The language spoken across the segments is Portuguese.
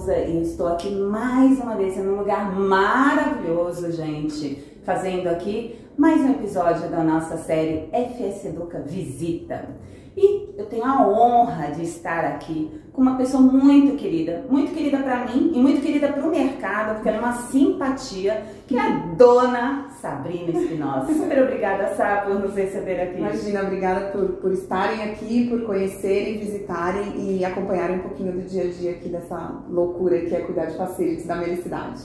Souza e eu estou aqui mais uma vez em um lugar maravilhoso, gente, fazendo aqui mais um episódio da nossa série FS Educa Visita. E eu tenho a honra de estar aqui com uma pessoa muito querida para mim e muito querida para o mercado, porque ela é uma simpatia, que é a dona Sabrina Espinosa. Super obrigada, Sá, por nos receber aqui. Imagina, obrigada por estarem aqui, por conhecerem, visitarem e acompanharem um pouquinho do dia a dia aqui dessa loucura que é cuidar de facilities da Melicidade.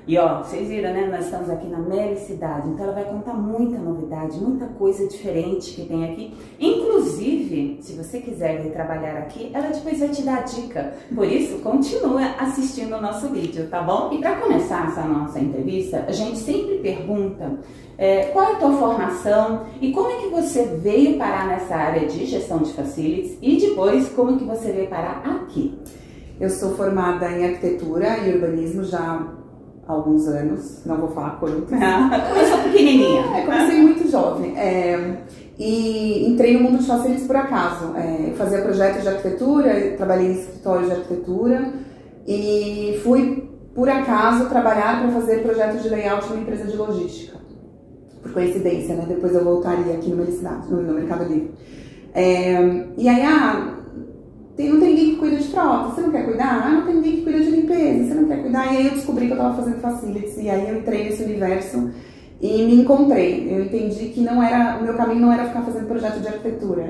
E ó, vocês viram, né? Nós estamos aqui na Melicidade, então ela vai contar muita novidade, muita coisa diferente que tem aqui. Inclusive, se você quiser vir trabalhar aqui, ela depois vai te dar a dica. Por isso, continua assistindo o nosso vídeo, tá bom? E para começar essa nossa entrevista, a gente sempre pergunta qual é a tua formação e como é que você veio parar nessa área de gestão de facilities e depois como é que você veio parar aqui. Eu sou formada em arquitetura e urbanismo já há alguns anos, não vou falar quanto. Começou pequenininha. Comecei muito jovem. E entrei no mundo de facilities por acaso. Eu fazia projetos de arquitetura, trabalhei em escritórios de arquitetura e fui, por acaso, trabalhar para fazer projetos de layout numa empresa de logística. Por coincidência, né? Depois eu voltaria aqui no Melicidade, no Mercado Livre. E aí, não tem ninguém que cuida de frota, você não quer cuidar? Não tem ninguém que cuida de limpeza, você não quer cuidar? E aí eu descobri que eu estava fazendo facilities, e aí eu entrei nesse universo e me encontrei. Eu entendi que o meu caminho não era ficar fazendo projeto de arquitetura.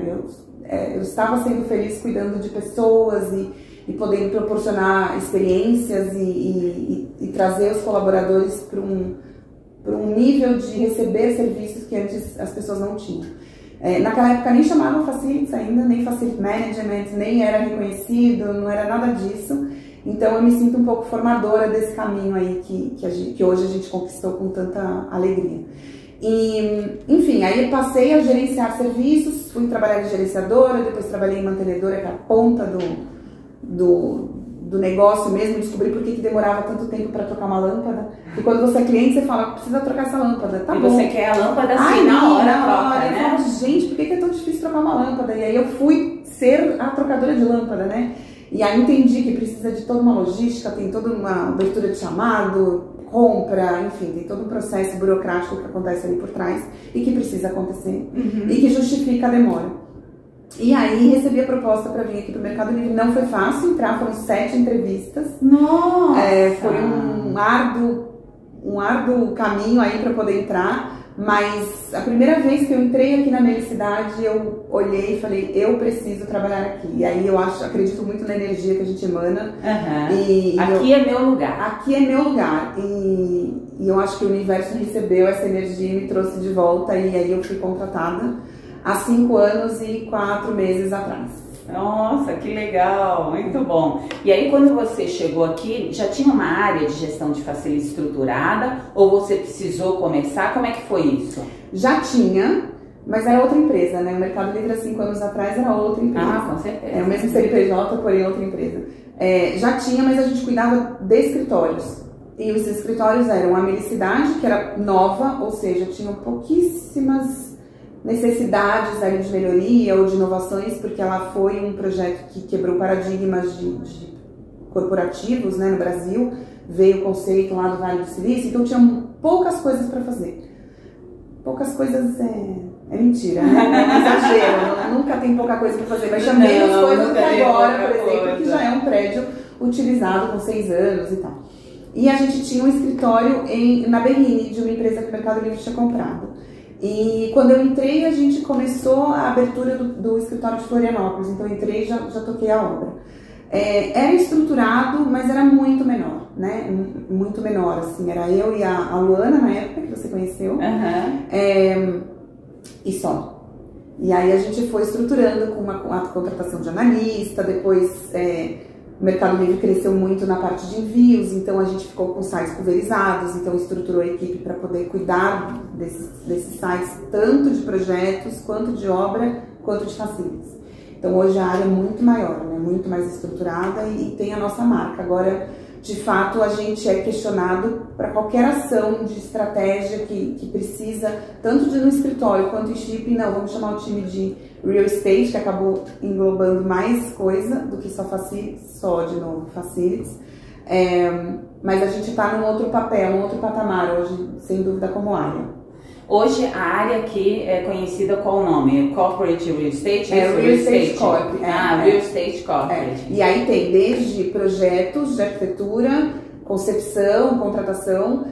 Eu estava sendo feliz cuidando de pessoas e podendo proporcionar experiências e trazer os colaboradores para um nível de receber serviços que antes as pessoas não tinham. Naquela época nem chamava facilities ainda, nem facility management, nem era reconhecido, não era nada disso. Então eu me sinto um pouco formadora desse caminho aí que hoje a gente conquistou com tanta alegria. E, enfim, aí eu passei a gerenciar serviços, fui trabalhar de gerenciadora, depois trabalhei em mantenedora, que é a ponta do negócio mesmo, descobri por que demorava tanto tempo para trocar uma lâmpada. E quando você é cliente, você fala, precisa trocar essa lâmpada, tá bom. E você quer a lâmpada assim, na hora, né? Eu falo, gente, por que é tão difícil trocar uma lâmpada? E aí eu fui ser a trocadora de lâmpada, né? E aí entendi que precisa de toda uma logística, tem toda uma abertura de chamado, compra, enfim, tem todo um processo burocrático que acontece ali por trás e que precisa acontecer e que justifica a demora. E aí recebi a proposta para vir aqui pro Mercado Livre. Não foi fácil entrar, foram 7 entrevistas. Nossa! Foi um árduo caminho aí para poder entrar. Mas a primeira vez que eu entrei aqui na Melicidade, eu olhei e falei, eu preciso trabalhar aqui. E aí eu acredito muito na energia que a gente emana. Aqui é meu lugar. Aqui é meu lugar. E eu acho que o universo recebeu essa energia e me trouxe de volta. E aí eu fui contratada há 5 anos e 4 meses atrás. Nossa, que legal, muito bom. E aí quando você chegou aqui, já tinha uma área de gestão de facilities estruturada ou você precisou começar? Como é que foi isso? Já tinha, mas era outra empresa, né? O Mercado Livre há 5 anos atrás era outra empresa. Com certeza. É o mesmo CNPJ, porém outra empresa. Já tinha, mas a gente cuidava de escritórios. E os escritórios eram a Melicidade, que era nova, ou seja, tinham pouquíssimas necessidades aí de melhoria ou de inovações, porque ela foi um projeto que quebrou paradigmas de corporativos, né, no Brasil. Veio o conceito lá do Vale do Silício, então tinha poucas coisas para fazer. Poucas coisas é mentira, né? É um exagero, nunca tem pouca coisa para fazer, mas tinha menos coisas do que agora, por exemplo, que já é um prédio utilizado com 6 anos e tal. E a gente tinha um escritório na Berrini, de uma empresa que o Mercado Livre tinha comprado. E quando eu entrei, a gente começou a abertura do escritório de Florianópolis. Então eu entrei e já toquei a obra. Era estruturado, mas era muito menor, né? Muito menor, assim. Era eu e a Luana, na época, que você conheceu. E só. E aí a gente foi estruturando com a contratação de analista, depois o Mercado Livre cresceu muito na parte de envios, então a gente ficou com sites pulverizados, então estruturou a equipe para poder cuidar desses sites, tanto de projetos, quanto de obra, quanto de facilities. Então hoje a área é muito maior, né? Muito mais estruturada e tem a nossa marca. Agora, de fato, a gente é questionado para qualquer ação de estratégia que precisa, tanto no escritório quanto em shipping. Não, vamos chamar o time de real estate, que acabou englobando mais coisa do que só facilities, Mas a gente está num outro papel, num outro patamar hoje, sem dúvida, como área. Hoje a área aqui é conhecida qual o nome? Corporate Real Estate? Real Estate Corp. Real Estate Corporate. E aí tem desde projetos de arquitetura, concepção, contratação,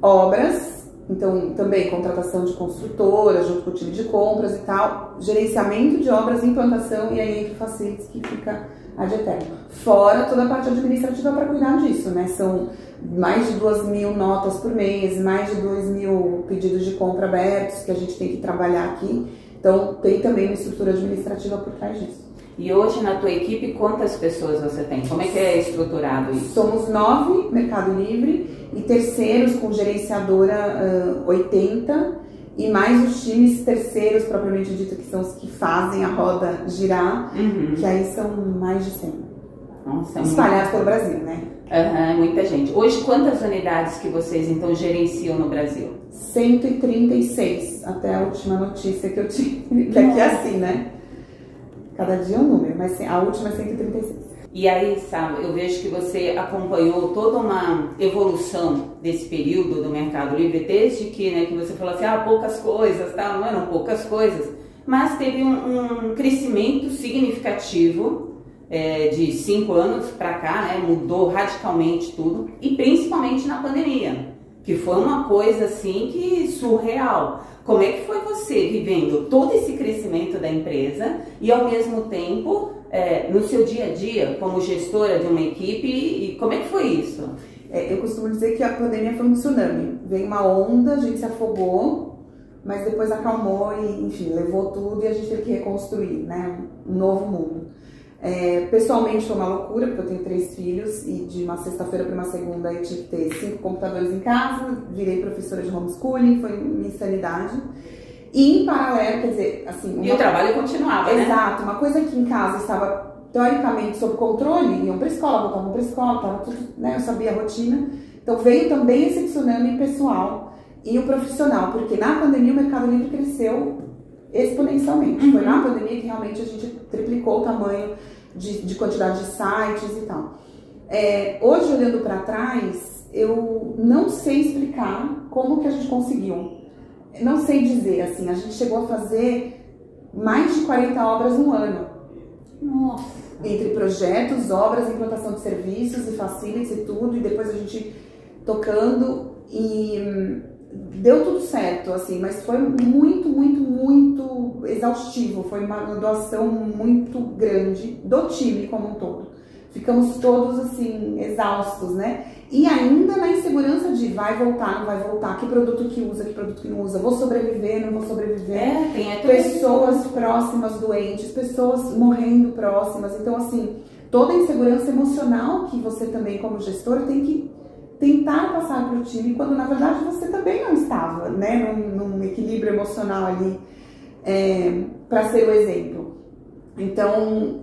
obras, então também contratação de construtora, junto com o time de compras e tal, gerenciamento de obras, implantação e aí entre facilities que fica ad eterno. Fora toda a parte administrativa para cuidar disso, né? São mais de 2.000 notas por mês, mais de 2.000 pedidos de compra abertos que a gente tem que trabalhar aqui. Então tem também uma estrutura administrativa por trás disso. E hoje na tua equipe, quantas pessoas você tem? Como é que é estruturado isso? Somos 9 Mercado Livre e terceiros com gerenciadora 80 e mais os times terceiros, propriamente dito, que são os que fazem a roda girar, que aí são mais de 100. Nossa, espalhados pelo Brasil, né? Muita gente. Hoje, quantas unidades que vocês então gerenciam no Brasil? 136, até a última notícia que eu tive, que aqui é assim, né? Cada dia é um número, mas a última é 136. E aí, sabe, eu vejo que você acompanhou toda uma evolução desse período do Mercado Livre, desde que, né, que você falou assim, poucas coisas, tá? Não eram poucas coisas, mas teve um crescimento significativo de 5 anos para cá, né? Mudou radicalmente tudo, e principalmente na pandemia, que foi uma coisa assim que surreal. Como é que foi você vivendo todo esse crescimento da empresa e ao mesmo tempo no seu dia a dia como gestora de uma equipe, e como é que foi isso? Eu costumo dizer que a pandemia foi um tsunami. Veio uma onda, a gente se afogou, mas depois acalmou e, enfim, levou tudo e a gente teve que reconstruir, né? Um novo mundo. Pessoalmente foi uma loucura, porque eu tenho 3 filhos e de uma sexta-feira para uma segunda eu tinha que ter 5 computadores em casa, virei professora de homeschooling, foi minha insanidade. E em paralelo, quer dizer, assim... E o trabalho continuava, né? Exato, uma coisa que em casa estava teoricamente sob controle, iam para a escola, voltavam para a escola, estava tudo, né, eu sabia a rotina. Então veio também esse tsunami pessoal e o profissional, porque na pandemia o Mercado Livre cresceu exponencialmente. Foi na pandemia que realmente a gente triplicou o tamanho de quantidade de sites e tal. Hoje, olhando para trás, eu não sei explicar como que a gente conseguiu. Não sei dizer, assim, a gente chegou a fazer mais de 40 obras no ano. Nossa! Entre projetos, obras, implantação de serviços e facilities e tudo, e depois a gente tocando e... deu tudo certo, assim, mas foi muito, muito, muito exaustivo. Foi uma doação muito grande do time como um todo. Ficamos todos, assim, exaustos, né? E ainda na insegurança de vai voltar, não vai voltar, que produto que usa, que produto que não usa, vou sobreviver, não vou sobreviver. Tem pessoas próximas doentes, pessoas morrendo próximas. Então, assim, toda a insegurança emocional que você também, como gestor, tem que tentar passar para o time, quando na verdade você também não estava, né, num equilíbrio emocional ali, para ser o exemplo. Então,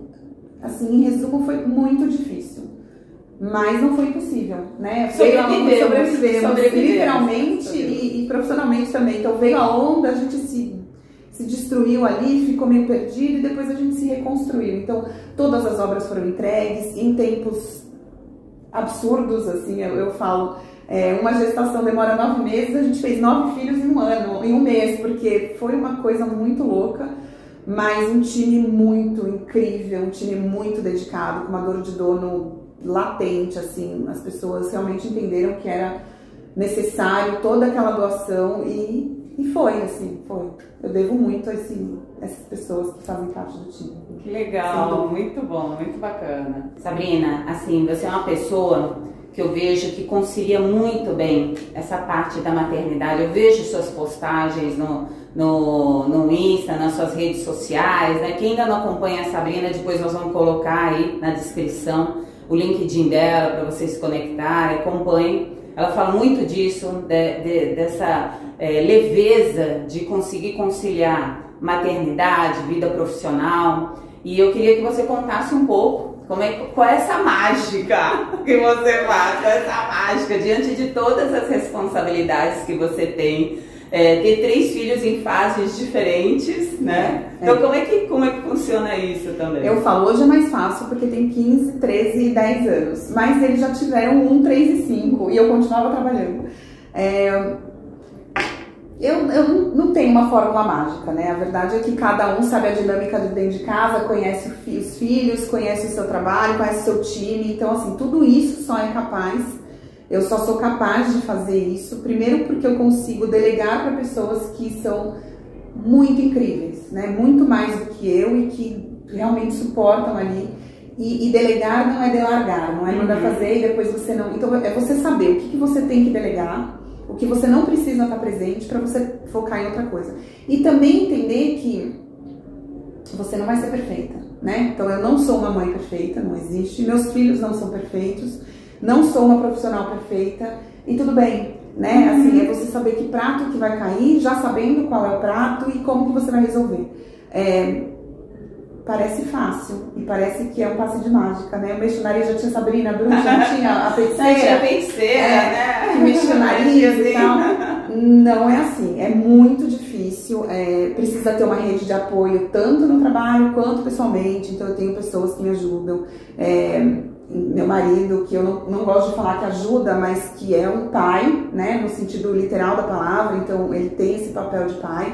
assim, em resumo, foi muito difícil, mas não foi impossível, né? Sobrevivemos literalmente e profissionalmente também. Então veio a onda, a gente se destruiu ali, ficou meio perdido e depois a gente se reconstruiu. Então todas as obras foram entregues em tempos absurdos, assim, eu falo, uma gestação demora 9 meses, a gente fez 9 filhos em um mês, porque foi uma coisa muito louca, mas um time muito incrível, um time muito dedicado, com uma dor de dono latente, assim, as pessoas realmente entenderam que era necessário toda aquela doação e foi, assim, foi. Eu devo muito a essas pessoas que fazem parte do time. Que legal, muito bom, muito bacana. Sabrina, assim, você é uma pessoa que eu vejo que concilia muito bem essa parte da maternidade. Eu vejo suas postagens no Insta, nas suas redes sociais, né? Quem ainda não acompanha a Sabrina, depois nós vamos colocar aí na descrição o LinkedIn dela para vocês se conectarem, acompanhem. Ela fala muito disso, dessa leveza de conseguir conciliar maternidade, vida profissional. E eu queria que você contasse um pouco qual é essa mágica que você faz, qual é essa mágica diante de todas as responsabilidades que você tem ter 3 filhos em fases diferentes, né? Então como é que funciona isso também? Eu falo, hoje é mais fácil porque tem 15, 13 e 10 anos, mas eles já tiveram 1, 3 e 5 e eu continuava trabalhando. Eu não tenho uma fórmula mágica, né? A verdade é que cada um sabe a dinâmica de dentro de casa, conhece os filhos, conhece o seu trabalho, conhece o seu time. Então, assim, tudo isso só é capaz. Eu só sou capaz de fazer isso, primeiro porque eu consigo delegar para pessoas que são muito incríveis, né? Muito mais do que eu e que realmente suportam ali. E delegar não é delargar, não é mandar fazer e depois você não... Então, é você saber o que você tem que delegar, o que você não precisa estar presente para você focar em outra coisa. E também entender que você não vai ser perfeita, né? Então eu não sou uma mãe perfeita, não existe. Meus filhos não são perfeitos, não sou uma profissional perfeita e tudo bem, né? Assim, é você saber que prato que vai cair, já sabendo qual é o prato e como que você vai resolver. Parece fácil e parece que é um passe de mágica, né? O mexo no nariz já tinha Sabrina Bruno, já tinha a feiticeira. Tinha a feiticeira, né? Que mexia no nariz e tal. Não é assim, é muito difícil, precisa ter uma rede de apoio tanto no trabalho quanto pessoalmente, então eu tenho pessoas que me ajudam. Meu marido, que eu não gosto de falar que ajuda, mas que é um pai, né? No sentido literal da palavra, então ele tem esse papel de pai.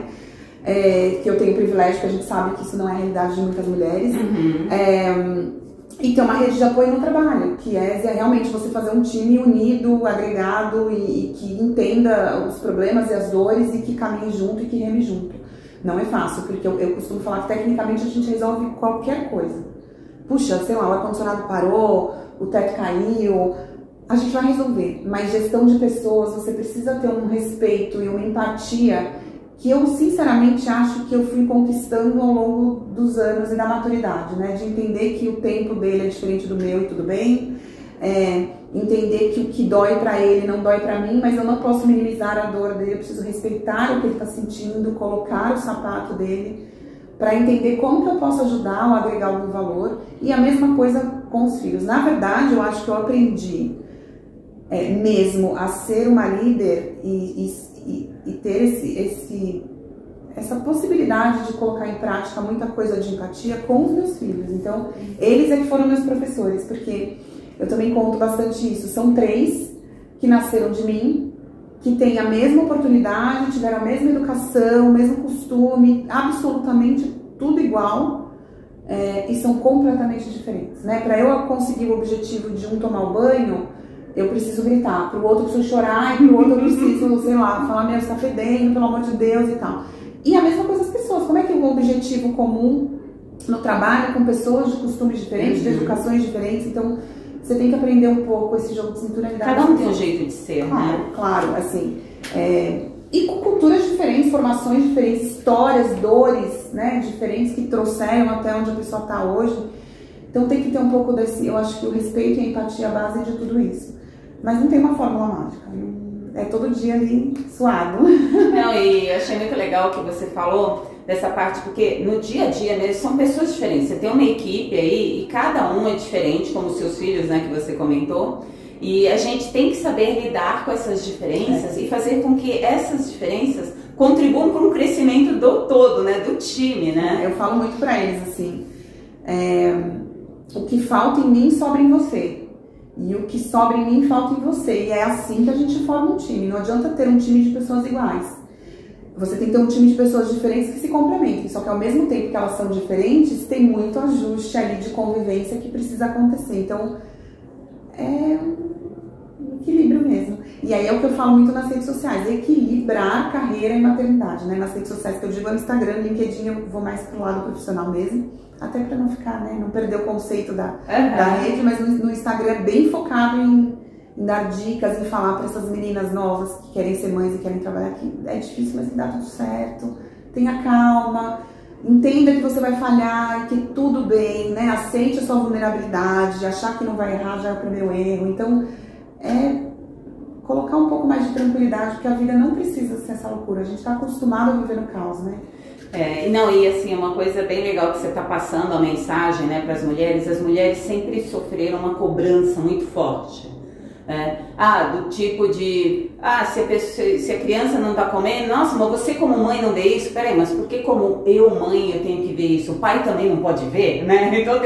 Que eu tenho o privilégio, que a gente sabe que isso não é a realidade de muitas mulheres. E ter uma rede de apoio no trabalho, que é realmente você fazer um time unido, agregado e que entenda os problemas e as dores e que caminhe junto e que reme junto. Não é fácil, porque eu costumo falar que tecnicamente a gente resolve qualquer coisa. Puxa, sei lá, o ar-condicionado parou, o teto caiu, a gente vai resolver. Mas gestão de pessoas, você precisa ter um respeito e uma empatia que eu sinceramente acho que eu fui conquistando ao longo dos anos e da maturidade, né? De entender que o tempo dele é diferente do meu e tudo bem, entender que o que dói pra ele não dói pra mim, mas eu não posso minimizar a dor dele, eu preciso respeitar o que ele tá sentindo, colocar o sapato dele, para entender como que eu posso ajudar ou agregar algum valor, e a mesma coisa com os filhos. Na verdade, eu acho que eu aprendi mesmo a ser uma líder e ter essa possibilidade de colocar em prática muita coisa de empatia com os meus filhos. Então, eles é que foram meus professores, porque eu também conto bastante isso. São 3 que nasceram de mim, que têm a mesma oportunidade, tiveram a mesma educação, o mesmo costume, absolutamente tudo igual, e são completamente diferentes, né? Para eu conseguir o objetivo de um tomar o banho, eu preciso gritar, pro outro eu preciso chorar, e pro outro eu preciso, sei lá, falar, meu, você tá fedendo, pelo amor de Deus e tal. E a mesma coisa as pessoas, como é que um objetivo comum no trabalho com pessoas de costumes diferentes, de educações diferentes, então você tem que aprender um pouco esse jogo de cintura. Cada um tem um jeito de ser, claro, né? Claro, assim, e com culturas diferentes, formações diferentes, histórias, dores, né, diferentes que trouxeram até onde a pessoa tá hoje. Então tem que ter um pouco desse, eu acho que o respeito e a empatia é a base de tudo isso. Mas não tem uma fórmula mágica, é todo dia ali suado. Não, e eu achei muito legal o que você falou dessa parte, porque no dia a dia, né, são pessoas diferentes. Você tem uma equipe aí e cada um é diferente, como os seus filhos, né, que você comentou. E a gente tem que saber lidar com essas diferenças e fazer com que essas diferenças contribuam para um crescimento do todo, né, do time, né? Eu falo muito para eles assim, o que falta em mim sobra em você. E o que sobra em mim falta em você. E é assim que a gente forma um time. Não adianta ter um time de pessoas iguais. Você tem que ter um time de pessoas diferentes que se complementem. Só que ao mesmo tempo que elas são diferentes, tem muito ajuste ali de convivência que precisa acontecer. Então, é um equilíbrio mesmo. E aí é o que eu falo muito nas redes sociais. Equilibrar carreira e maternidade, né? Nas redes sociais que eu digo, no Instagram, LinkedIn, eu vou mais pro lado profissional mesmo. Até para não ficar, né? Não perder o conceito da rede, mas no Instagram é bem focado em dar dicas, em falar para essas meninas novas que querem ser mães e querem trabalhar aqui. É difícil, mas dá tudo certo. Tenha calma, entenda que você vai falhar, que tudo bem, né? Aceite a sua vulnerabilidade, achar que não vai errar já é o primeiro erro. Então, colocar um pouco mais de tranquilidade, porque a vida não precisa ser essa loucura. A gente está acostumado a viver no caos, né? E assim, uma coisa bem legal que você está passando a mensagem, né, para as mulheres sempre sofreram uma cobrança muito forte, Do tipo de, se a criança não tá comendo, nossa, mas você como mãe não vê isso? Peraí, mas por que como mãe, eu tenho que ver isso? O pai também não pode ver, né? Então,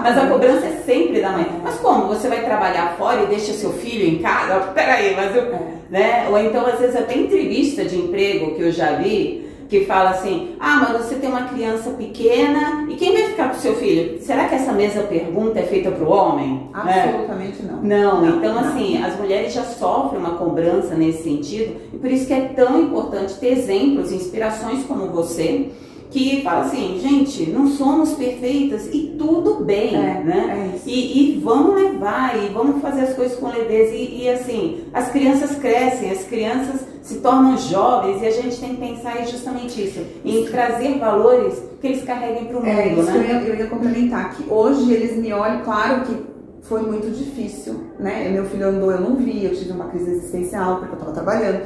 mas a cobrança é sempre da mãe. Mas como? Você vai trabalhar fora e deixa seu filho em casa? Peraí, mas eu... Né? Ou então, às vezes, até entrevista de emprego que eu já vi, que fala assim, mas você tem uma criança pequena e quem vai ficar com o seu filho? Será que essa mesma pergunta é feita para o homem? Absolutamente não. Não, então assim, as mulheres já sofrem uma cobrança nesse sentido e por isso que é tão importante ter exemplos, inspirações como você, que fala assim, gente, não somos perfeitas e tudo bem, né? E vamos levar, e vamos fazer as coisas com leveza. E assim, as crianças crescem, as crianças se tornam jovens e a gente tem que pensar justamente isso, em trazer valores que eles carreguem para o mundo, isso né? Eu ia complementar, que hoje eles me olham, claro que foi muito difícil, né? Meu filho andou, eu não vi, eu tive uma crise existencial porque eu estava trabalhando,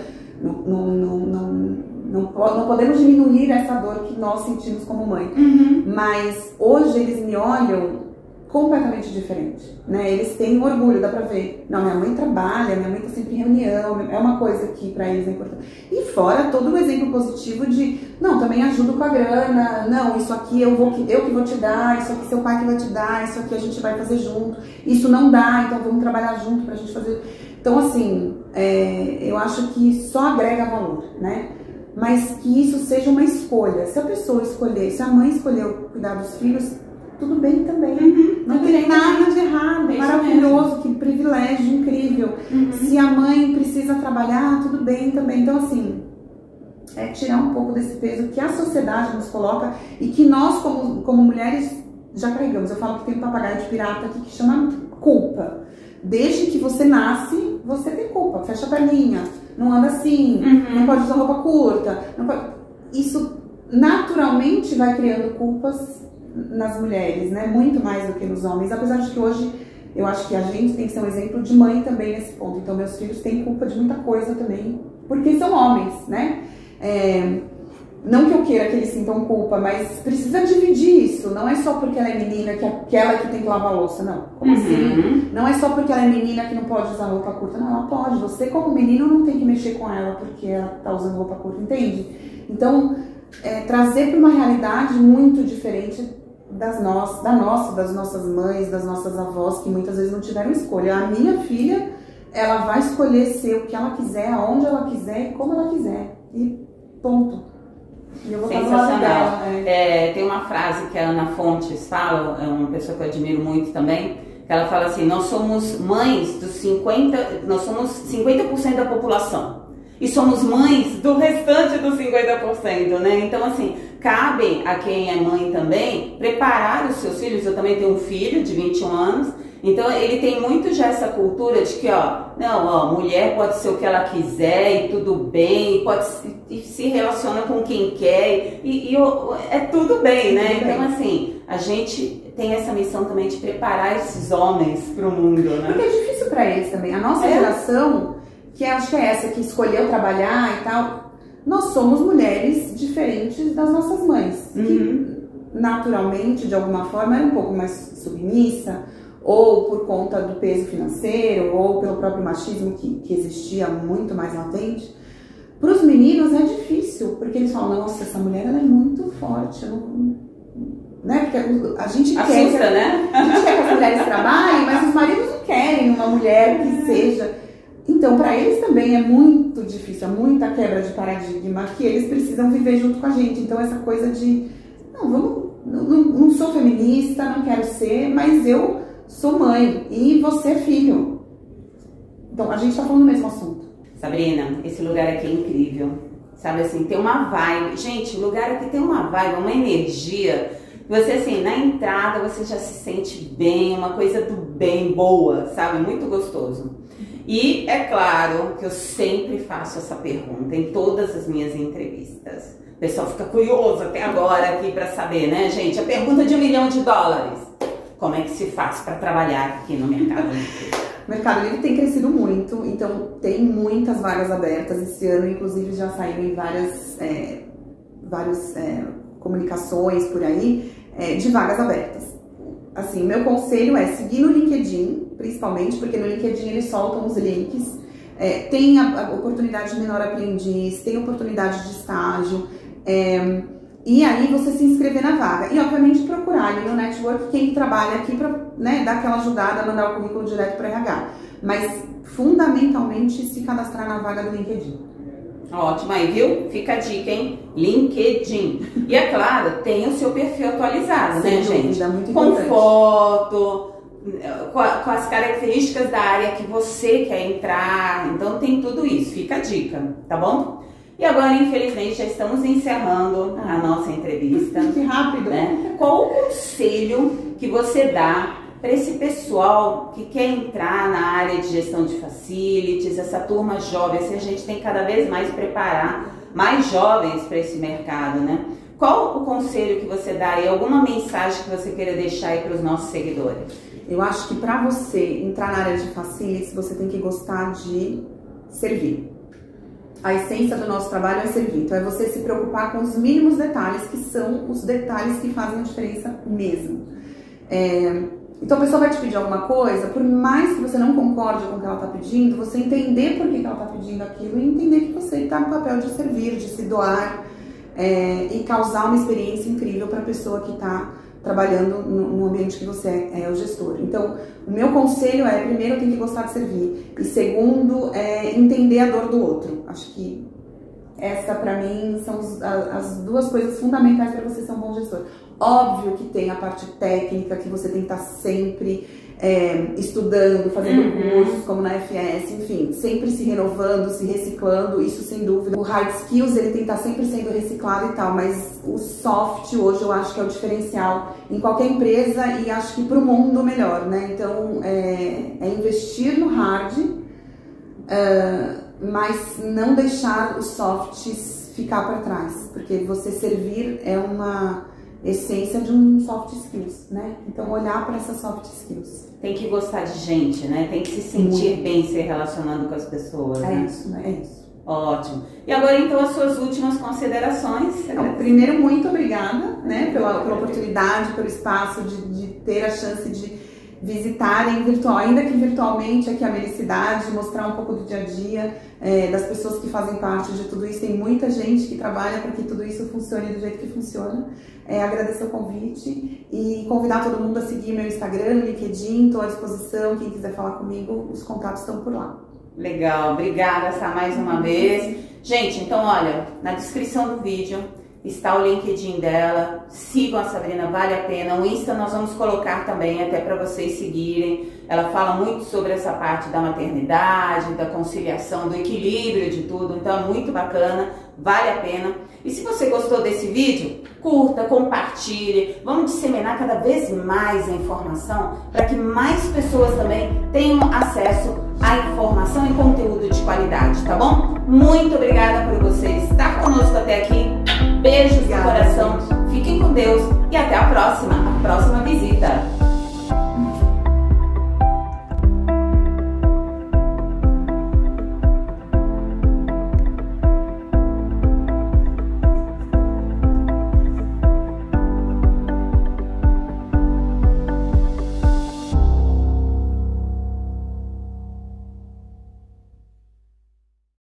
não podemos diminuir essa dor que nós sentimos como mãe, mas hoje eles me olham completamente diferente, né? Eles têm orgulho, dá pra ver. Não, minha mãe trabalha, minha mãe tá sempre em reunião, é uma coisa que pra eles é importante. E fora todo o exemplo positivo de, não, também ajudo com a grana, não, isso aqui eu que vou te dar, isso aqui seu pai que vai te dar, isso aqui a gente vai fazer junto, isso não dá, então vamos trabalhar junto pra gente fazer. Então, assim, eu acho que só agrega valor, né? Mas que isso seja uma escolha. Se a pessoa escolher, se a mãe escolheu cuidar dos filhos, tudo bem também. Não tem nada de errado. Maravilhoso, que privilégio incrível. Se a mãe precisa trabalhar, tudo bem também. Então, assim, tirar um pouco desse peso que a sociedade nos coloca e que nós, como mulheres, já carregamos. Eu falo que tem um papagaio de pirata aqui que chama culpa. Desde que você nasce, você tem culpa. Fecha a perninha, não anda assim, não pode usar roupa curta. Isso naturalmente vai criando culpas nas mulheres, né? Muito mais do que nos homens. Apesar de que hoje eu acho que a gente tem que ser um exemplo de mãe também nesse ponto. Então meus filhos têm culpa de muita coisa também, porque são homens, né? Não que eu queira que eles sintam culpa, mas precisa dividir isso. Não é só porque ela é menina que ela que tem que lavar a louça, não. Como assim? Não é só porque ela é menina que não pode usar roupa curta. Não, ela pode. Você como menino não tem que mexer com ela porque ela tá usando roupa curta, entende? Então, trazer para uma realidade muito diferente das nossas mães, das nossas avós, que muitas vezes não tiveram escolha. A minha filha, ela vai escolher ser o que ela quiser, aonde ela quiser e como ela quiser. E ponto. E eu vou sensacional. Tem uma frase que a Ana Fontes fala, é uma pessoa que eu admiro muito também, que ela fala assim, nós somos mães nós somos 50% da população. E somos mães do restante dos 50%, né? Então, assim, cabe a quem é mãe também preparar os seus filhos. Eu também tenho um filho de 21 anos, então ele tem muito já essa cultura de que, mulher pode ser o que ela quiser e tudo bem, e se relaciona com quem quer, é tudo bem, né? Então, assim, a gente tem essa missão também de preparar esses homens para o mundo, né? Porque é difícil para eles também. A nossa geração, que acho que é essa, que escolheu trabalhar e tal, nós somos mulheres diferentes das nossas mães, que naturalmente, de alguma forma, era um pouco mais submissa, ou por conta do peso financeiro, ou pelo próprio machismo que existia muito mais latente. Para os meninos é difícil, porque eles falam, nossa, essa mulher ela é muito forte, né? Porque a gente assusta, né? A gente quer que as mulheres trabalhem, mas os maridos não querem uma mulher que seja... Então, para eles também é muito difícil, é muita quebra de paradigma que eles precisam viver junto com a gente. Então, essa coisa de, não sou feminista, não quero ser, mas eu sou mãe e você é filho. Então, a gente tá falando do mesmo assunto. Sabrina, esse lugar aqui é incrível. Sabe assim, tem uma vibe. Gente, o lugar aqui tem uma vibe, uma energia. Você, assim, na entrada você já se sente bem, uma coisa do bem boa, sabe? Muito gostoso. E é claro que eu sempre faço essa pergunta em todas as minhas entrevistas. O pessoal fica curioso até agora aqui para saber, né, gente? A pergunta de $1 milhão. Como é que se faz para trabalhar aqui no Mercado Livre? O Mercado Livre tem crescido muito, então tem muitas vagas abertas. Esse ano, inclusive, já saíram em várias comunicações por aí de vagas abertas. Assim, meu conselho é seguir no LinkedIn, principalmente, porque no LinkedIn eles soltam os links. Tem a oportunidade de menor aprendiz, tem oportunidade de estágio, e aí você se inscrever na vaga. E, obviamente, procurar ali no network quem trabalha aqui para, né, dar aquela ajudada, mandar o currículo direto para RH. Mas, fundamentalmente, se cadastrar na vaga do LinkedIn. Ótimo, aí viu? Fica a dica, hein? LinkedIn. E é claro, tem o seu perfil atualizado, né, gente? Muito com importante. Foto, com as características da área que você quer entrar. Então tem tudo isso, fica a dica, tá bom? E agora, infelizmente, já estamos encerrando a nossa entrevista. Que rápido! Né? Qual o conselho que você dá para esse pessoal que quer entrar na área de gestão de facilities, essa turma jovem? Assim, a gente tem que cada vez mais preparar mais jovens para esse mercado, né? Qual o conselho que você dá e alguma mensagem que você queira deixar aí para os nossos seguidores? Eu acho que para você entrar na área de facilities, você tem que gostar de servir. A essência do nosso trabalho é servir. Então é você se preocupar com os mínimos detalhes, que são os detalhes que fazem a diferença mesmo. Então a pessoa vai te pedir alguma coisa, por mais que você não concorde com o que ela está pedindo, você entender por que ela está pedindo aquilo e entender que você está no papel de servir, de se doar e causar uma experiência incrível para a pessoa que está trabalhando no ambiente que você é o gestor. Então, o meu conselho é, primeiro, tem que gostar de servir, e segundo, entender a dor do outro. Acho que essa, para mim, são as duas coisas fundamentais para você ser um bom gestor. Óbvio que tem a parte técnica, que você tem que estar sempre estudando, fazendo cursos, como na FS, enfim, sempre se renovando, se reciclando, isso sem dúvida. O hard skills, ele tem que estar sempre sendo reciclado e tal, mas o soft hoje eu acho que é o diferencial em qualquer empresa e acho que para o mundo melhor, né? Então, é investir no hard, mas não deixar os softs ficar para trás, porque você servir é uma essência de um soft skills, né? Então, olhar para essas soft skills. Tem que gostar de gente, né? Tem que se sentir bem se relacionando com as pessoas. É né? isso, né? É isso. Ótimo. E agora, então, as suas últimas considerações? Então, primeiro, muito obrigada, né? Pela oportunidade, pelo espaço de ter a chance de visitarem virtual, ainda que virtualmente, aqui a Melicidade, mostrar um pouco do dia a dia das pessoas que fazem parte de tudo isso. Tem muita gente que trabalha para que tudo isso funcione do jeito que funciona. Agradecer o convite e convidar todo mundo a seguir meu Instagram, LinkedIn, estou à disposição. Quem quiser falar comigo, os contatos estão por lá. Legal, obrigada, Sá, mais uma vez. Gente, então olha, na descrição do vídeo está o LinkedIn dela, sigam a Sabrina, vale a pena. O Insta nós vamos colocar também, até para vocês seguirem. Ela fala muito sobre essa parte da maternidade, da conciliação, do equilíbrio de tudo, então é muito bacana, vale a pena. E se você gostou desse vídeo, curta, compartilhe, vamos disseminar cada vez mais a informação para que mais pessoas também tenham acesso à informação e conteúdo de qualidade, tá bom? Muito obrigada por você estar conosco até aqui. Beijos no coração, fiquem com Deus e até a próxima visita.